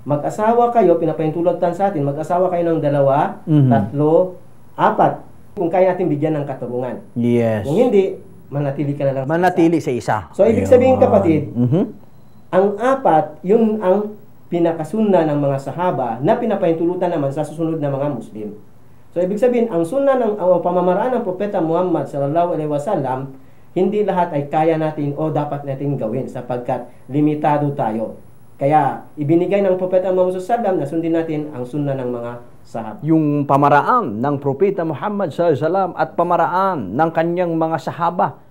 Mag-asawa kayo, pinapahintulatan sa atin, mag-asawa kayo ng 2, 3, 4. Kung kaya natin bigyan ng katurungan. Yes. Kung hindi, manatili ka na lang manatili sa isa. So, ibig sabihin kapatid, ang 4, yun ang pinakasunna ng mga sahaba na pinapahintulutan naman sa susunod na mga Muslim. So, ibig sabihin, ang sunna ng pamamaraan ng Propeta Muhammad sallallahu alaihi wasallam, hindi lahat ay kaya natin o dapat natin gawin sapagkat limitado tayo. Kaya, ibinigay ng Propeta Muhammad sallallahu alaihi wasallam na sundin natin ang sunna ng mga sahaba. Yung pamaraan ng Propeta Muhammad sallallahu alaihi wasallam at pamaraan ng kanyang mga sahaba,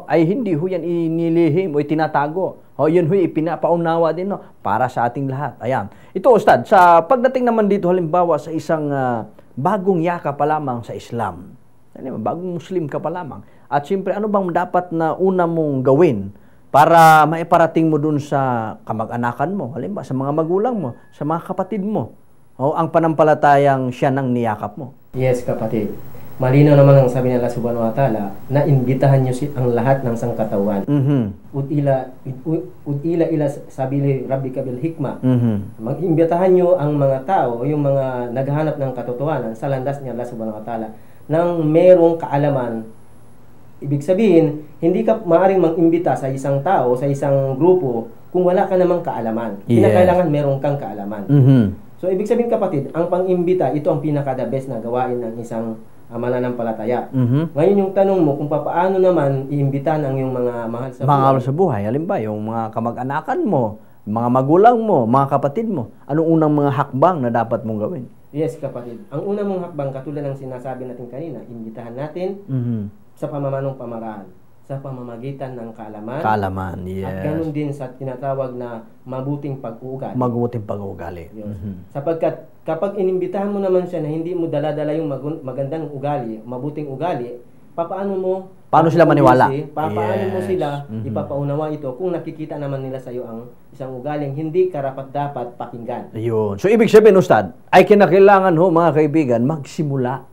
ay hindi ho yan inilihim o itinatago. Yun ho ipinapaunawa din para sa ating lahat. Ayan. Ito, Ustad, sa pagdating naman dito halimbawa sa isang bagong yaka pa lamang sa Islam. Bagong Muslim ka pa lamang. At siyempre, ano bang dapat na una mong gawin para maiparating mo dun sa kamag-anakan mo, halimbawa sa mga magulang mo, sa mga kapatid mo, ang panampalatayang siya nang niyakap mo? Yes, kapatid. Malinaw naman ang sabi ni Allah subhanahu wa ta'ala na imbitahan niyo ang lahat ng sangkatawan. Udila ila sabili rabbika bil hikmah. Mag-imbitahan niyo ang mga tao, yung mga naghahanap ng katotohanan sa landas ni Allah subhanahu wa ta'ala nang merong kaalaman. Ibig sabihin, hindi ka maaaring mag-imbita sa isang tao, sa isang grupo kung wala ka namang kaalaman. Kinakailangan meron kang kaalaman. So, ibig sabihin kapatid, ang pang-imbita, ito ang pinaka-the best na gawain ng isang mananampalataya. Ngayon yung tanong mo kung paano naman iimbitahan ang yung mga mahal sa buhay. Mahal sa buhay, halimbawa yung mga kamag-anakan mo, mga magulang mo, mga kapatid mo, anong unang mga hakbang na dapat mong gawin? Yes, kapatid. Ang unang mong hakbang, katulad ng sinasabi natin kanina, imbitahan natin sa pamamanong pamaraan, sa pamamagitan ng kaalaman. Kaalaman, yes. At ganun din sa tinatawag na mabuting pag-uugali. Mabuting pag-uugali. Yes. Sapagkat kapag inimbitahan mo naman siya na hindi mo dala-dala yung magandang ugali, mabuting ugali, paano sila maniwala? Paano mo sila ipapaunawa ito kung nakikita naman nila sa iyo ang isang ugaling hindi karapat-dapat pakinggan. Ayun. So, ibig sabihin, Ustad, ay kinakailangan mga kaibigan, magsimula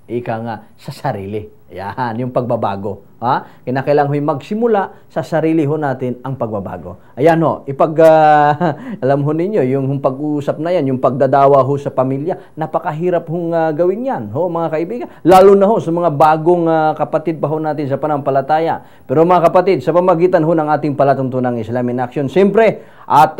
sa sarili. Yan, yung pagbabago. Kinakailangan magsimula sa sarili natin ang pagbabago. Ayan alam ninyo, yung pag-uusap na yan, yung pagdadawa sa pamilya, napakahirap gawin yan, mga kaibigan. Lalo na sa mga bagong kapatid pa natin sa panampalataya. Pero mga kapatid, sa pamagitan ng ating palatuntunang Islam in Action, siyempre, at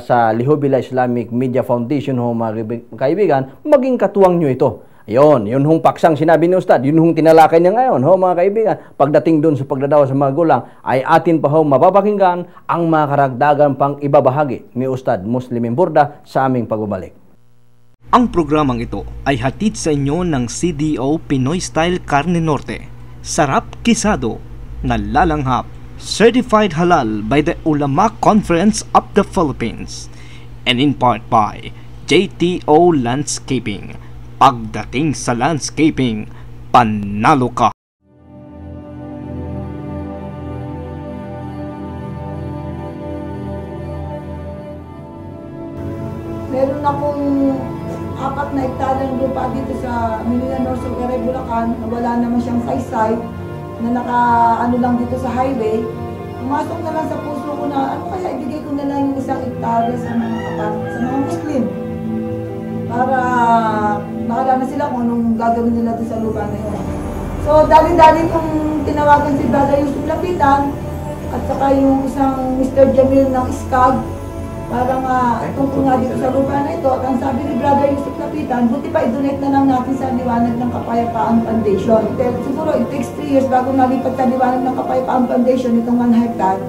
sa Lihubila Islamic Media Foundation, mga kaibigan, maging katuwang nyo ito. Yun paksang sinabi ni Ustad, yun tinalakay niya ngayon, mga kaibigan. Pagdating doon sa pagdadawa sa mga gulang, ay atin pa mapapakinggan ang mga karagdagan pang ibabahagi ni Ustad Muslim Imburda sa aming pagbabalik. Ang programang ito ay hatid sa inyo ng CDO Pinoy Style Carne Norte. Sarap kisado, nalalanghap, certified halal by the Ulama Conference of the Philippines, and in part by JTO Landscaping. Pagdating sa landscaping, panalo ka! Meron akong 4 na hektaryang lupa dito sa Mindanao, Sugaray, Bulacan, na wala naman siyang saysay, na lang dito sa highway. Pumasok na lang sa puso ko na, kaya ibigay ko na lang yung 1 hektarya sa mga Muslim. Para bahala na sila kung anong gagawin nila doon sa lupa na yun. So, dali-dali kong tinawagan si Brother Yusuf Lapitan at saka yung isang Mr. Jamil ng SCAG para tungkol nga dito sa lupa na ito. At ang sabi ni Brother Yusuf Lapitan, buti pa i-donate na lang natin sa Liwanag ng Kapayapaan Foundation. Pero siguro it takes 3 years bago nalipat sa Liwanag ng Kapayapaan Foundation itong 1 hectare.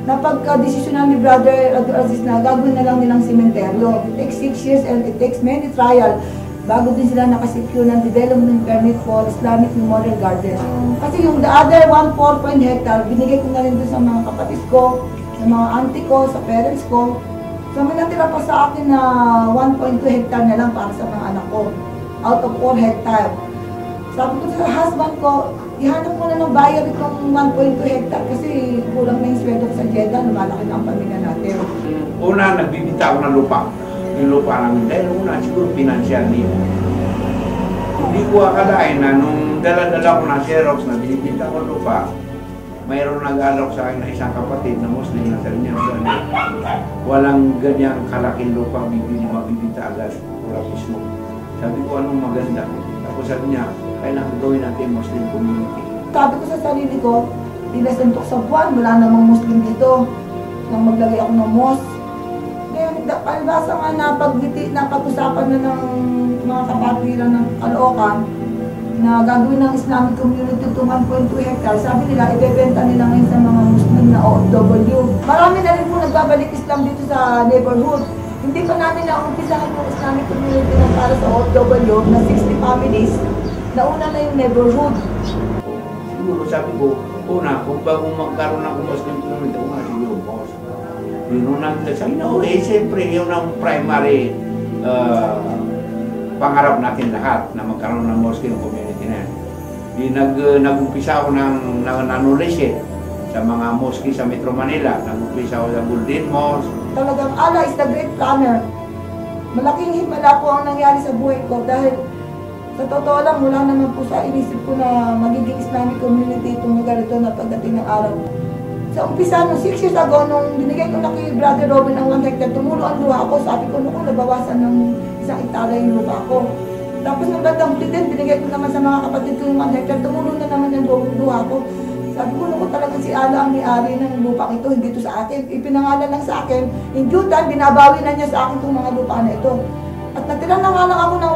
Na pagka-desisyonan ni Brother Abdul Aziz na gagawin na lang nilang sementeryo. It takes 6 years and it takes many trials bago din sila nakasecure ng development permit for Islamic Memorial Garden. Kasi yung the other 1.4 hectare, binigay ko na rin doon sa mga kapatid ko, sa mga auntie ko, sa parents ko. So may natira pa sa akin na 1.2 hectare na lang para sa mga anak ko, out of 4 hectare. Sabi ko sa husband ko, ihanap mo na ng buyer itong 1.2 hectare kasi kulang na yung sweldo ko sa Jeddah, lumalaki na ang pamilya natin. Una, nagbibita ako ng lupa. Yung lupa namin, dahil una, siguro financial need. Hindi ko akalain na nung dala-dala ko na Xerox na binibita ko lupa, mayroon nag-alok sa akin na isang kapatid na Muslim na sabi niya, walang ganyang kalaking lupa mabibili agad, mismo. Sabi ko, anong maganda? Tapos sabi niya, kailangan gawin natin Muslim community. Sabi ko sa sarili ko, ilasuntok sa buwan, wala namang Muslim dito. Nang maglagay ako ng mosque. Ngayon, palibasa nga napag-usapan na ng mga kapatwiran ng Caloocan na gagawin ng Islamic community to 1.2 hectares. Sabi nila, ibebenta nila ngayon sa mga Muslim na OFW. Marami na rin po nagbabalik Islam dito sa neighborhood. Hindi pa namin naumpisahan yung Islamic community na para sa OFW na 60 families. Nauna na yung neighborhood. Siguro sabi ko, una, kung bagong magkaroon ng Muslim community, siguro mosque. Yun ang sabi na, siyempre, yun ang primary pangarap natin lahat na magkaroon ng Muslim community na yan. Nag-umpisa ako ng knowledge sa mga mosque sa Metro Manila. Nag-umpisa ako sa Golden Mosque. Talagang Allah is the great planner. Malaking himala po ang nangyari sa buhay ko dahil sa totoo lang, wala naman po sa inisip ko na magiging Islamic community itong lugar ito na pagdating ng araw. Sa umpisa, nung 6 years ago, nung binigay ko na kay Brother Robin ang 1 hectare, tumulo ang luha ko. Sabi ko, naku, nabawasan ng 1 hektarya yung luha ko. Tapos nung bandang huli din, binigay ko naman sa mga kapatid ko yung 1 hectare, tumulo na naman yung luha ko. Sabi ko, naku, talaga si Allah ang may-ari ng lupang ito, hindi ito sa akin. Ipinangalan lang sa akin. In due time, binabawi na niya sa akin itong mga lupa na ito. At natira na nga lang ako ng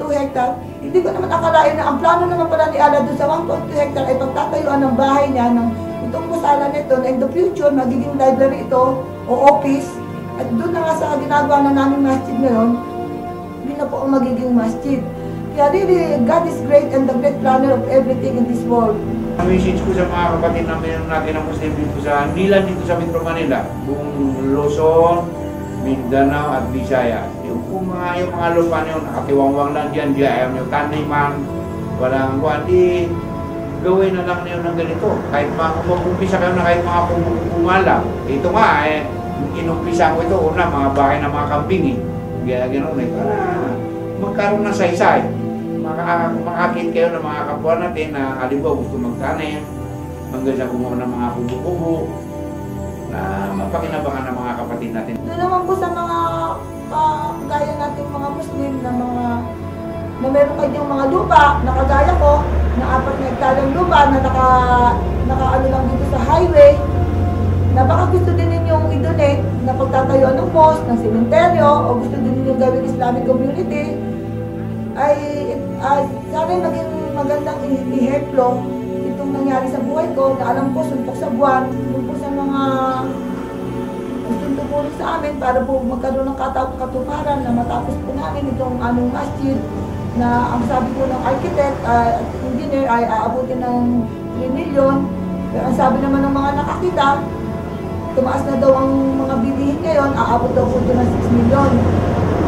1.2 hectare. Hindi ko naman akalain na ang plano naman pala ni Allah doon sa 1.2 hectare ay pagtatayuan ng bahay niya, ng itong musala nito na in the future magiging library ito o office. At doon na nga sa ginagawa na namin masjid ngayon, hindi na po ang magiging masjid. Kaya really, God is great and the great planner of everything in this world. Ang message ko sa mga kapatid natin ng Muslim dito sa, hindi lang dito sa Metro Manila, buong Luzon, Mindanao at Visayas. Yung mga lupa nyo, nakatiwangwang lang dyan, di ayaw nyo taniman, walang di gawin na lang nyo ng ganito. Kahit mag-umpisa kayo na kahit mga pumalang. Ito nga, inumpisa ko ito, una, mga bahay ng mga kambing Kaya gano'n para magkaroon ng saysay. Makakit kayo ng mga kapwa natin na halimbawa gusto magtanim, hanggang sa gumawa ng mga kubo-kubo na mapakinabangan ng mga kapatid natin. Doon naman po sa mga gaya nating mga Muslim na meron kayong mga lupa na kagaya ko, na 4 na hektaryang lupa na nakaano lang dito sa highway, na baka gusto din ninyong i-donate na pagtatayuan ng mosque, ng sementeryo, o gusto din ninyong gawing Islamic community, ay sana maging magandang ihemplo itong nangyari sa buhay ko na alam ko suntok sa buwan, doon po sa mga gustong tumulong sa amin para po magkaroon ng katuparan na matapos po namin itong anong masjid na ang sabi ko ng architect at engineer ay aabutin ng 3 million. Pero ang sabi naman ng mga nakakita, tumaas na daw ang mga bilihin ngayon, aabot daw po ito ng 6 million.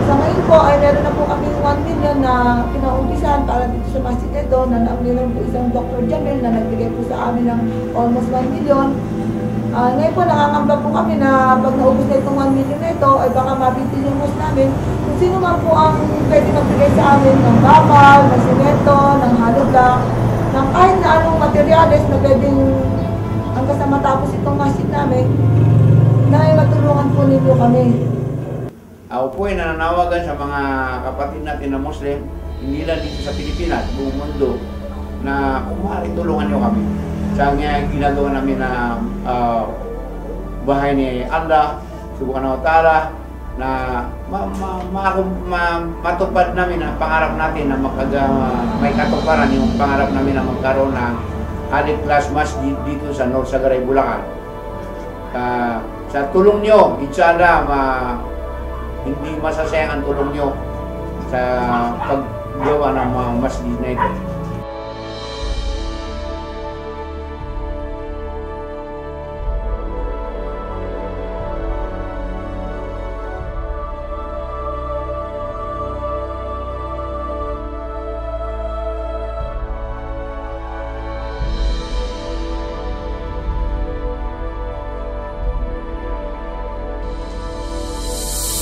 Sa ngayon po ay meron na po kami 1 million na pinaumpisan para dito sa masjid ito na meron po isang Dr. Jamil na nagbigay po sa amin ng almost 1 million. Ngayon po nakakamba po kami na pag naubos na itong 1 million na ito ay baka mabitin yung mosque namin. Kung sino man po ang pwede magbigay sa amin ng bakal, ng semento, ng hollow block, ng kahit na anong materyales na pwedeng hanggang sa matapos itong masjid namin, na ay matulungan po ninyo kami. Ako po ay nananawagan sa mga kapatid natin na Muslim, hindi lang dito sa Pilipinas, buong mundo, na kung maaari tulungan nyo kami. Sa ginagawa namin na bahay ni Allah, Subhanahu wa Ta'ala, na matupad namin ang pangarap natin na may katuparan yung pangarap namin na magkaroon ng Alif Class Masjid dito sa North Sagaray, Bulacan. Sa tulong nyo, inshallah, hindi masasayang ang tulong nyo sa paggawa ng mga masjid na ito.